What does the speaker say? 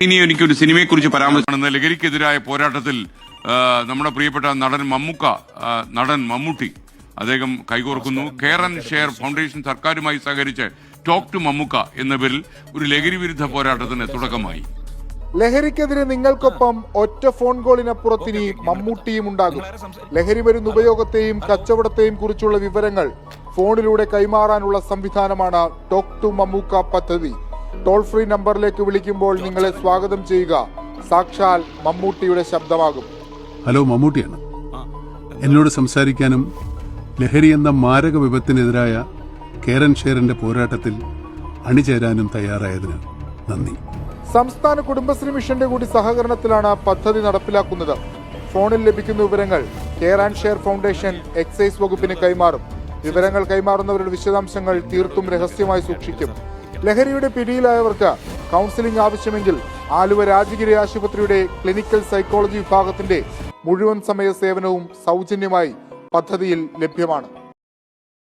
ഇനി എനിക്കൊരു സിനിമയെക്കുറിച്ച് പരാമർശിക്കണം. ലഹരിക്കെതിരായ പോരാട്ടത്തിൽ നമ്മുടെ പ്രിയപ്പെട്ട നടൻ മമ്മൂട്ടി അദ്ദേഹം കൈകോർക്കുന്നു. കെയർ ആൻഡ് ഷെയർ ഫൗണ്ടേഷൻ സർക്കാരുമായി സഹകരിച്ച് ടോക്ക് ടു മമ്മൂക്ക എന്ന പേരിൽ ഒരു ലഹരി വിരുദ്ധ പോരാട്ടത്തിന് തുടക്കമായി. ലഹരിക്കെതിരെ നിങ്ങൾക്കൊപ്പം ഒറ്റ ഫോൺ കോളിനപ്പുറത്തിനി മമ്മൂട്ടിയും ഉണ്ടാകും. ലഹരി മരുന്ന് ഉപയോഗത്തെയും കച്ചവടത്തെയും കുറിച്ചുള്ള വിവരങ്ങൾ ഫോണിലൂടെ കൈമാറാനുള്ള സംവിധാനമാണ് ടോക്ക് ടു മമ്മൂക്ക പദ്ധതി. ടോൾ ഫ്രീ നമ്പറിലേക്ക് വിളിക്കുമ്പോൾ നിങ്ങളെ സ്വാഗതം ചെയ്യുക സാക്ഷാൽ മമ്മൂട്ടിയുടെ ശബ്ദമാകും. ഹലോ, മമ്മൂട്ടിയാണ്. എന്നോട് സംസാരിക്കാനും ലഹരി എന്ന മാരക വിപത്തിനെതിരായ കെയർ ആൻഡ് ഷെയറിന്റെ പോരാട്ടത്തിൽ അണിചേരാനും തയ്യാറായതിന് നന്ദി. സംസ്ഥാന കുടുംബശ്രീ മിഷന്റെ കൂടി സഹകരണത്തിലാണ് പദ്ധതി നടപ്പിലാക്കുന്നത്. ഫോണിൽ ലഭിക്കുന്ന വിവരങ്ങൾ care and share foundation excise വകുപ്പിന് കൈമാറും. വിവരങ്ങൾ കൈമാറുന്നവരുടെ വിശദാംശങ്ങൾ തീർത്തും രഹസ്യമായി സൂക്ഷിക്കും. ലഹരിയുടെ പിടിയിലായവർക്ക് കൗൺസിലിംഗ് ആവശ്യമെങ്കിൽ ആലുവ രാജഗിരി ആശുപത്രിയുടെ ക്ലിനിക്കൽ സൈക്കോളജി വിഭാഗത്തിന്റെ മുഴുവൻ സമയ സേവനവും സൗജന്യമായി പദ്ധതിയിൽ ലഭ്യമാണ്.